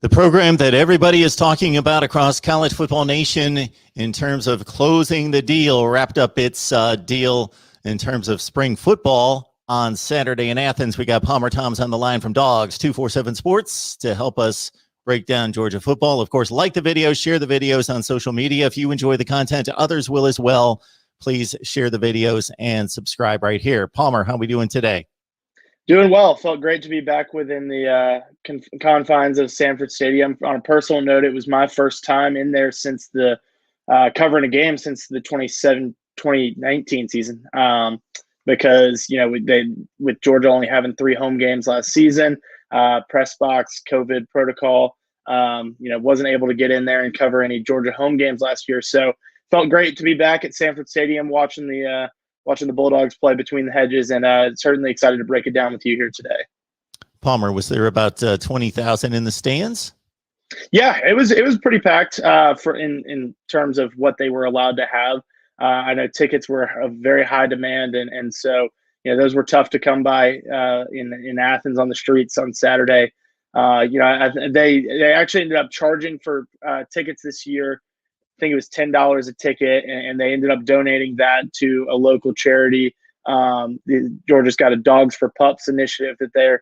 The program that everybody is talking about across College Football Nation in terms of closing the deal, wrapped up its deal in terms of spring football on Saturday in Athens. We got Palmer Thombs on the line from Dogs 247 Sports to help us break down Georgia football. Of course, like the video, share the videos on social media. If you enjoy the content, others will as well. Please share the videos and subscribe right here. Palmer, how are we doing today? Doing well. Felt great to be back within the confines of Sanford Stadium. On a personal note, it was my first time in there since the covering a game since the 2019 season. Because with Georgia only having 3 home games last season, press box, COVID protocol, wasn't able to get in there and cover any Georgia home games last year. So felt great to be back at Sanford Stadium watching the Bulldogs play between the hedges, and certainly excited to break it down with you here today. Palmer, was there about 20,000 in the stands? Yeah, it was pretty packed in terms of what they were allowed to have. I know tickets were of very high demand, and so those were tough to come by in Athens on the streets on Saturday. They actually ended up charging for tickets this year. I think it was $10 a ticket, and they ended up donating that to a local charity. Georgia's got a Dogs for Pups initiative that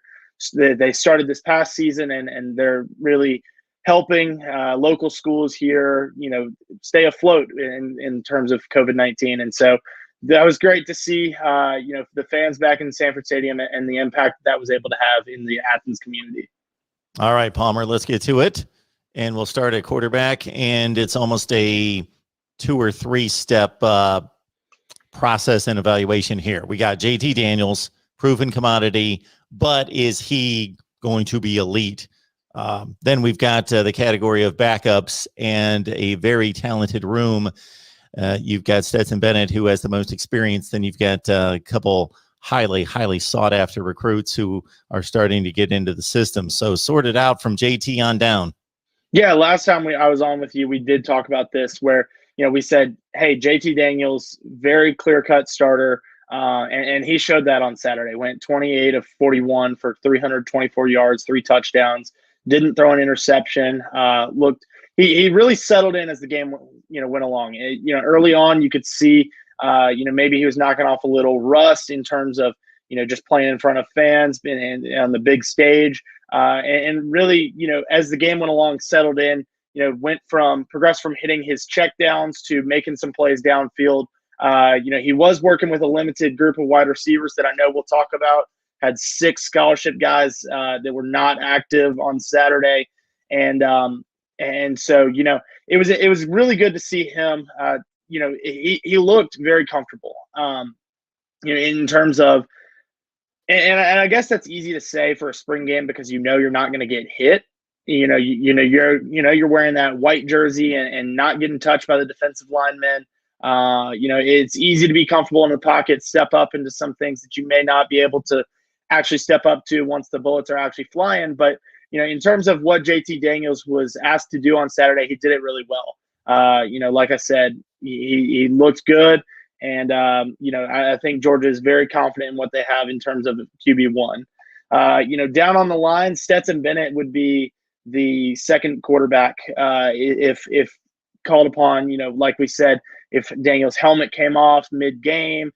they started this past season, and they're really helping local schools here, stay afloat in terms of COVID-19. And so that was great to see, the fans back in Sanford Stadium and the impact that was able to have in the Athens community. All right, Palmer, let's get to it. And we'll start at quarterback, and it's almost a 2 or 3 step process and evaluation here. We got JT Daniels, proven commodity, but is he going to be elite? Then we've got the category of backups and a very talented room. You've got Stetson Bennett, who has the most experience. Then you've got a couple highly, highly sought after recruits who are starting to get into the system. So sort it out from JT on down. Yeah, last time I was on with you, we did talk about this where, we said, hey, JT Daniels, very clear-cut starter, and he showed that on Saturday. Went 28 of 41 for 324 yards, 3 touchdowns, didn't throw an interception. He really settled in as the game, went along. Early on, you could see, maybe he was knocking off a little rust in terms of, just playing in front of fans and on the big stage. And really, as the game went along, settled in, progressed from hitting his checkdowns to making some plays downfield. He was working with a limited group of wide receivers that I know we'll talk about. Had 6 scholarship guys that were not active on Saturday, and so it was really good to see him. He looked very comfortable. In terms of. And I guess that's easy to say for a spring game because you're not going to get hit. You're wearing that white jersey and not getting touched by the defensive linemen. It's easy to be comfortable in the pocket, step up into some things that you may not be able to actually step up to once the bullets are actually flying. But in terms of what JT Daniels was asked to do on Saturday, he did it really well. Like I said, he looked good. And, I think Georgia is very confident in what they have in terms of QB1. Down on the line, Stetson Bennett would be the second quarterback if called upon. Like we said, if Daniel's helmet came off mid-game,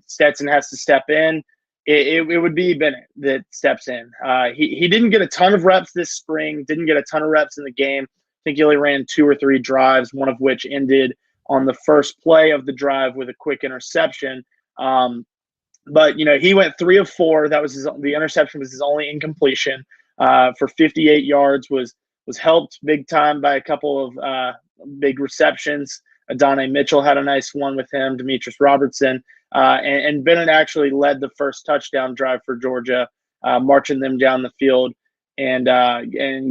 Stetson has to step in. It would be Bennett that steps in. He didn't get a ton of reps this spring, didn't get a ton of reps in the game. I think he only ran 2 or 3 drives, one of which ended on the first play of the drive with a quick interception. But he went 3 of 4. That was the interception was his only incompletion for 58 yards, was helped big time by a couple of big receptions. Adonai Mitchell had a nice one with him, Demetrius Robertson, and Bennett actually led the first touchdown drive for Georgia, marching them down the field and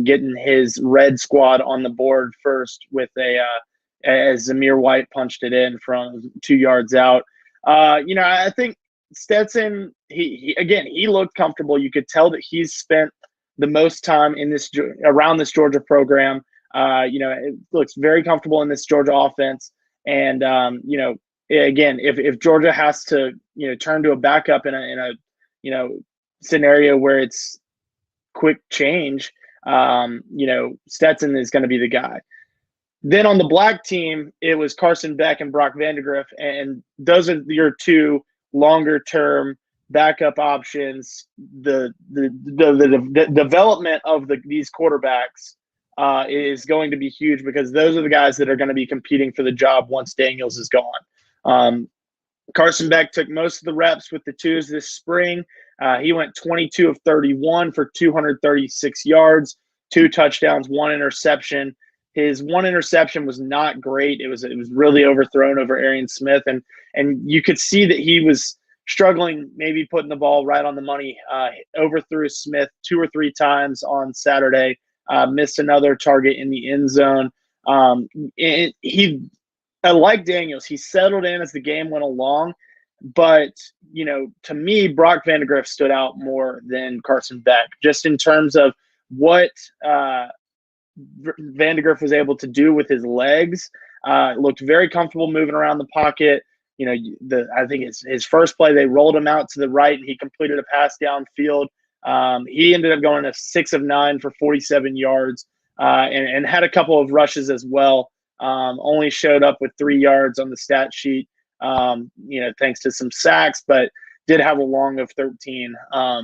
getting his red squad on the board first with as Zamir White punched it in from 2 yards out. I think Stetson, he looked comfortable. You could tell that he's spent the most time around this Georgia program. It looks very comfortable in this Georgia offense. And, again, if Georgia has to, turn to a backup in a scenario where it's quick change, Stetson is going to be the guy. Then on the black team, it was Carson Beck and Brock Vandegrift, and those are your two longer-term backup options. The development of these quarterbacks is going to be huge because those are the guys that are going to be competing for the job once Daniels is gone. Carson Beck took most of the reps with the twos this spring. He went 22 of 31 for 236 yards, 2 touchdowns, 1 interception. His 1 interception was not great. It was really overthrown over Arian Smith, and you could see that he was struggling, maybe putting the ball right on the money. Overthrew Smith 2 or 3 times on Saturday. Missed another target in the end zone. Like Daniels, he settled in as the game went along. But, to me, Brock Vandegrift stood out more than Carson Beck, just in terms of what Vandegrift was able to do with his legs. Looked very comfortable moving around the pocket. I think his first play, they rolled him out to the right, and he completed a pass downfield. He ended up going to 6 of 9 for 47 yards and had a couple of rushes as well. Only showed up with 3 yards on the stat sheet, thanks to some sacks, but did have a long of 13. I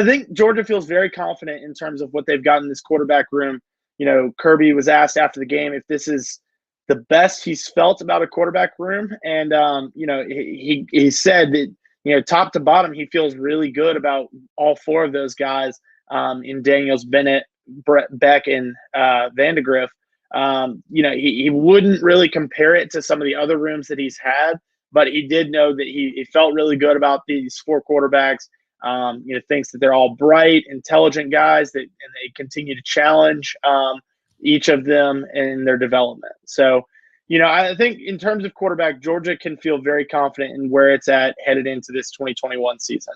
think Georgia feels very confident in terms of what they've got in this quarterback room. Kirby was asked after the game if this is the best he's felt about a quarterback room. And, he said that, top to bottom, he feels really good about all 4 of those guys in Daniels, Bennett, Beck, and Vandegrift. He wouldn't really compare it to some of the other rooms that he's had, but he did know that he felt really good about these 4 quarterbacks. Thinks that they're all bright, intelligent guys and they continue to challenge each of them in their development. So, I think in terms of quarterback, Georgia can feel very confident in where it's at headed into this 2021 season.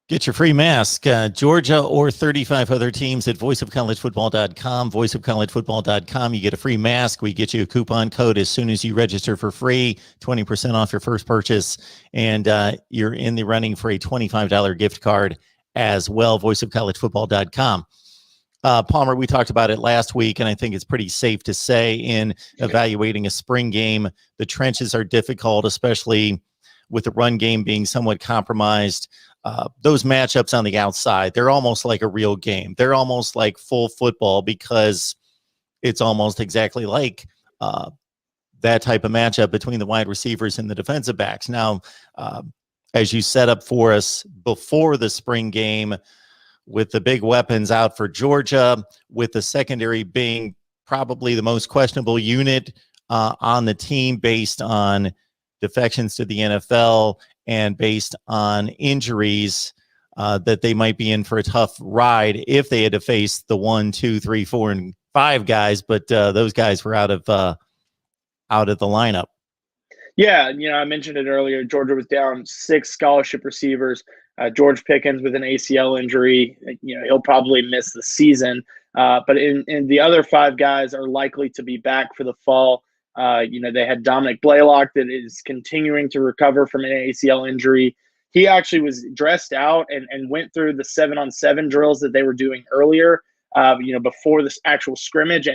Get your free mask, Georgia or 35 other teams at voiceofcollegefootball.com, voiceofcollegefootball.com. You get a free mask. We get you a coupon code as soon as you register for free, 20% off your first purchase, and you're in the running for a $25 gift card as well, voiceofcollegefootball.com. Palmer, we talked about it last week, and I think it's pretty safe to say in evaluating a spring game, the trenches are difficult, especially with the run game being somewhat compromised. Those matchups on the outside, they're almost like a real game. They're almost like full football because it's almost exactly like that type of matchup between the wide receivers and the defensive backs. Now, as you set up for us before the spring game, with the big weapons out for Georgia, with the secondary being probably the most questionable unit on the team based on defections to the NFL and based on injuries, that they might be in for a tough ride if they had to face the 1, 2, 3, 4, and 5 guys, but those guys were out of the lineup. Yeah, I mentioned it earlier. Georgia was down 6 scholarship receivers. George Pickens with an ACL injury, he'll probably miss the season. But in the other 5 guys are likely to be back for the fall. They had Dominic Blaylock that is continuing to recover from an ACL injury. He actually was dressed out and went through the 7-on-7 drills that they were doing earlier, before this actual scrimmage.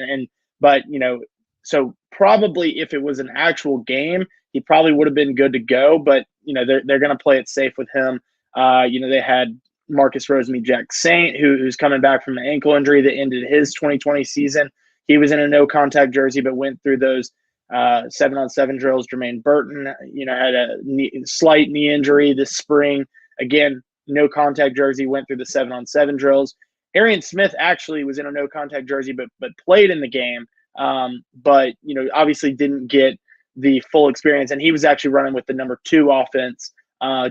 So probably if it was an actual game, he probably would have been good to go. But, they're going to play it safe with him. They had Marcus Rosemy-Jacksaint, who's coming back from an ankle injury that ended his 2020 season. He was in a no-contact jersey, but went through those 7-on-7 drills. Jermaine Burton, had a slight knee injury this spring. Again, no-contact jersey, went through the 7-on-7 drills. Arian Smith actually was in a no-contact jersey, but played in the game. But obviously didn't get the full experience, and he was actually running with the number 2 offense.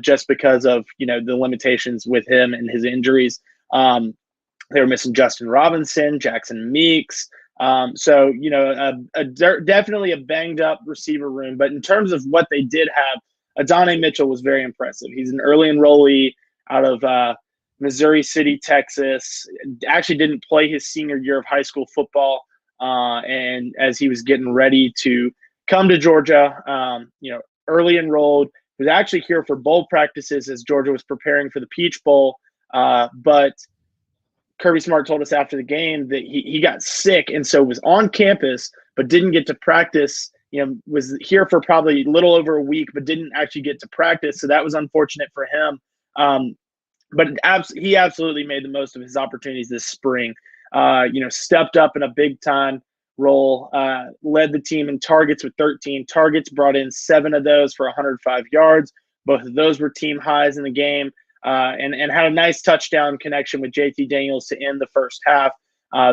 Just because of, the limitations with him and his injuries. They were missing Justin Robinson, Jackson Meeks. Definitely a banged up receiver room. But in terms of what they did have, Adonai Mitchell was very impressive. He's an early enrollee out of Missouri City, Texas. Actually didn't play his senior year of high school football. And as he was getting ready to come to Georgia, early enrolled. He was actually here for bowl practices as Georgia was preparing for the Peach Bowl. But Kirby Smart told us after the game that he got sick and so was on campus but didn't get to practice. Was here for probably a little over a week but didn't actually get to practice. So that was unfortunate for him. But he absolutely made the most of his opportunities this spring. Stepped up in a big time role, led the team in targets with 13 targets, brought in 7 of those for 105 yards. Both of those were team highs in the game, and had a nice touchdown connection with JT Daniels to end the first half.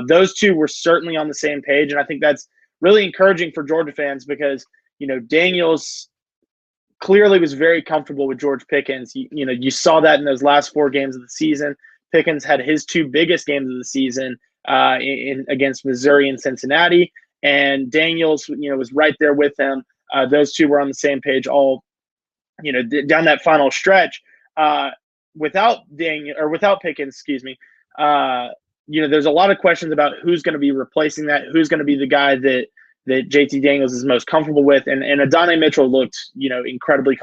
Those two were certainly on the same page, and I think that's really encouraging for Georgia fans because, Daniels clearly was very comfortable with George Pickens. You saw that in those last 4 games of the season. Pickens had his 2 biggest games of the season against Missouri and Cincinnati, and Daniels, was right there with him. Those two were on the same page all, down that final stretch. Without Pickens, there's a lot of questions about who's going to be replacing that, who's going to be the guy that JT Daniels is most comfortable with, and Adonai Mitchell looked, incredibly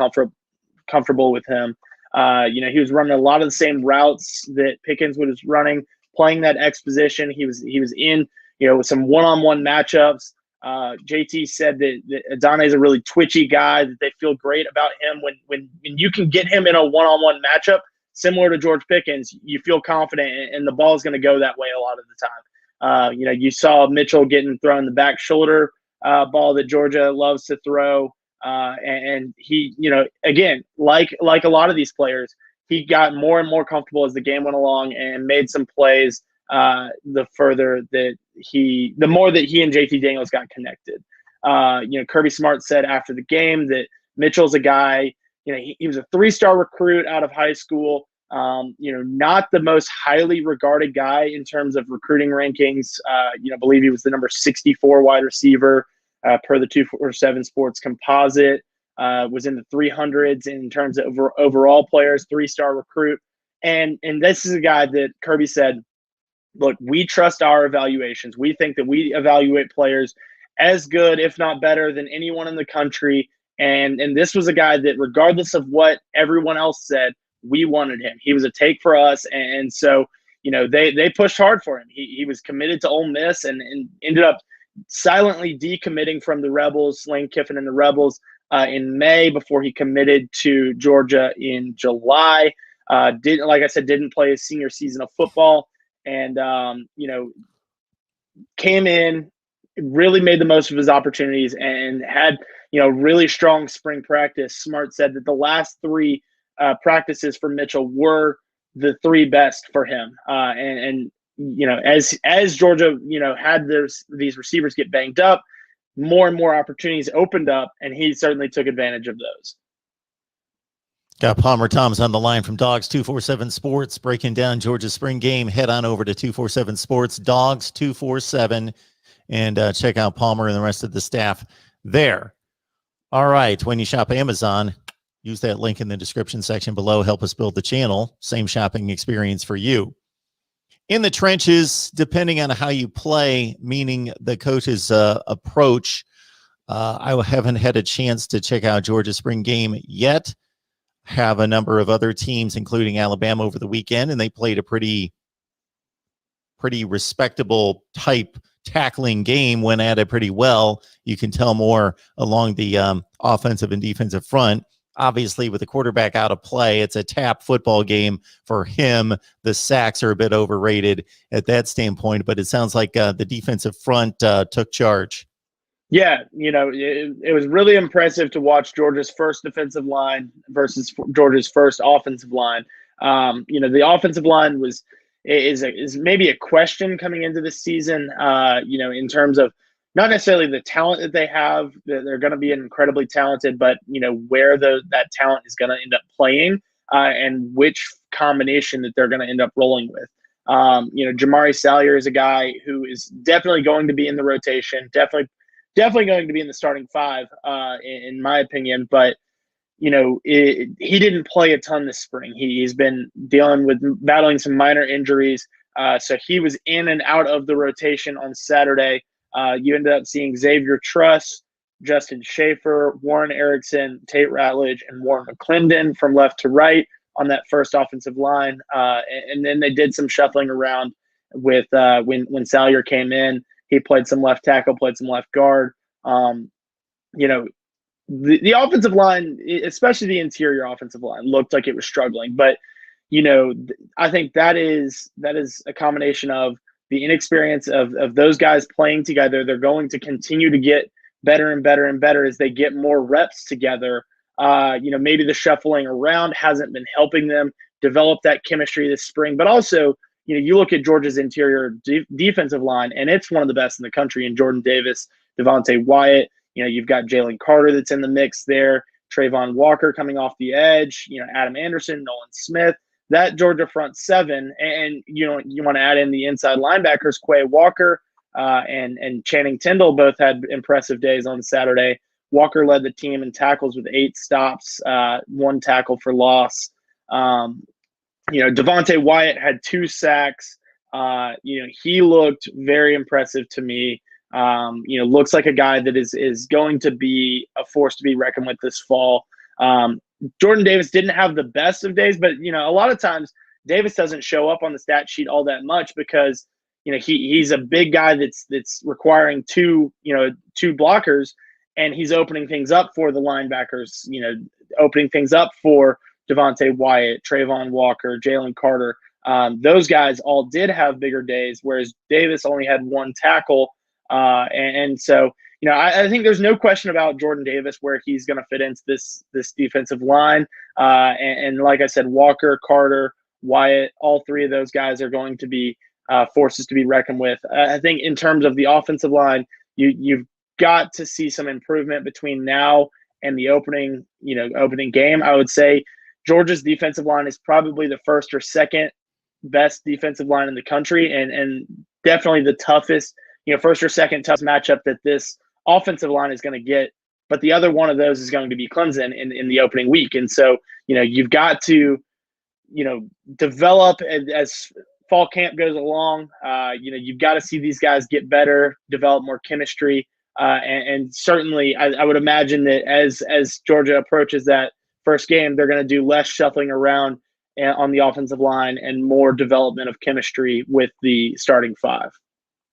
comfortable with him. He was running a lot of the same routes that Pickens was running, playing that X position. He was in, with some one-on-one matchups. JT said that Adonai is a really twitchy guy, that they feel great about him when you can get him in a one-on-one matchup similar to George Pickens, you feel confident and the ball is going to go that way a lot of the time. You saw Mitchell getting thrown the back shoulder ball that Georgia loves to throw. And he, again, like a lot of these players, he got more and more comfortable as the game went along and made some plays the more that he and JT Daniels got connected. Kirby Smart said after the game that Mitchell's a guy, he was a 3-star recruit out of high school. Not the most highly regarded guy in terms of recruiting rankings. I believe he was the number 64 wide receiver per the 247 Sports composite. Was in the 300s in terms of overall players, 3-star recruit. And this is a guy that Kirby said, look, we trust our evaluations. We think that we evaluate players as good, if not better, than anyone in the country. And this was a guy that, regardless of what everyone else said, we wanted him. He was a take for us. And so, they pushed hard for him. He was committed to Ole Miss and ended up silently decommitting from the Rebels, Lane Kiffin and the Rebels, in May before he committed to Georgia in July. Didn't play his senior season of football. And, came in, really made the most of his opportunities and had, really strong spring practice. Smart said that the last 3 practices for Mitchell were the 3 best for him. As Georgia, had these receivers get banged up, more and more opportunities opened up, and he certainly took advantage of those. Got Palmer Thomas on the line from Dogs 247 Sports, breaking down Georgia's spring game. Head on over to 247 Sports, Dogs 247, and check out Palmer and the rest of the staff there. All right, when you shop Amazon, use that link in the description section below. Help us build the channel. Same shopping experience for you. In the trenches, depending on how you play, meaning the coach's approach, I haven't had a chance to check out Georgia's spring game yet. Have a number of other teams, including Alabama, over the weekend, and they played a pretty respectable type tackling game, went at it pretty well. You can tell more along the offensive and defensive front. Obviously, with the quarterback out of play, it's a tap football game for him. The sacks are a bit overrated at that standpoint, but it sounds like the defensive front took charge. Yeah, it was really impressive to watch Georgia's first defensive line versus Georgia's first offensive line. The offensive line is maybe a question coming into this season, in terms of not necessarily the talent that they have. They're going to be incredibly talented, but, where that talent is going to end up playing and which combination that they're going to end up rolling with. Jamari Salyer is a guy who is definitely going to be in the rotation, definitely going to be in the starting 5, in my opinion. But, he didn't play a ton this spring. He's been battling some minor injuries. So he was in and out of the rotation on Saturday. You ended up seeing Xavier Truss, Justin Schaefer, Warren Erickson, Tate Ratledge, and Warren McClendon from left to right on that first offensive line. And then they did some shuffling around with when Salyer came in. He played some left tackle, played some left guard. You know, the offensive line, especially the interior offensive line, looked like it was struggling. But, you know, I think that is a combination of the inexperience of those guys playing together. They're going to continue to get better and better and better as they get more reps together. You know, maybe the shuffling around hasn't been helping them develop that chemistry this spring. But also, you know, you look at Georgia's interior defensive line, and it's one of the best in the country. And Jordan Davis, Devontae Wyatt, you know, you've got Jalen Carter that's in the mix there, Trayvon Walker coming off the edge, you know, Adam Anderson, Nolan Smith, that Georgia front seven. And you know, you want to add in the inside linebackers, Quay Walker and Channing Tindall both had impressive days on Saturday. Walker led the team in tackles with 8 stops, 1 tackle for loss. You know, Devontae Wyatt had 2 sacks. You know, he looked very impressive to me. You know, looks like a guy that is going to be a force to be reckoned with this fall. Jordan Davis didn't have the best of days, but, you know, a lot of times Davis doesn't show up on the stat sheet all that much because, you know, he's a big guy that's requiring 2 blockers, and he's opening things up for the linebackers, you know, opening things up for Devontae Wyatt, Trayvon Walker, Jalen Carter. Those guys all did have bigger days, whereas Davis only had 1 tackle. And so, you know, I think there's no question about Jordan Davis where he's going to fit into this defensive line. And like I said, Walker, Carter, Wyatt, all 3 of those guys are going to be forces to be reckoned with. I think in terms of the offensive line, you've got to see some improvement between now and the opening game. I would say Georgia's defensive line is probably the first or second best defensive line in the country, and definitely the toughest, you know, first or second tough matchup that this offensive line is going to get. But the other one of those is going to be Clemson in the opening week. And so, you know, you've got to, you know, develop as fall camp goes along. You know, you've got to see these guys get better, develop more chemistry. And certainly I would imagine that as Georgia approaches that first game, they're going to do less shuffling around on the offensive line and more development of chemistry with the starting 5.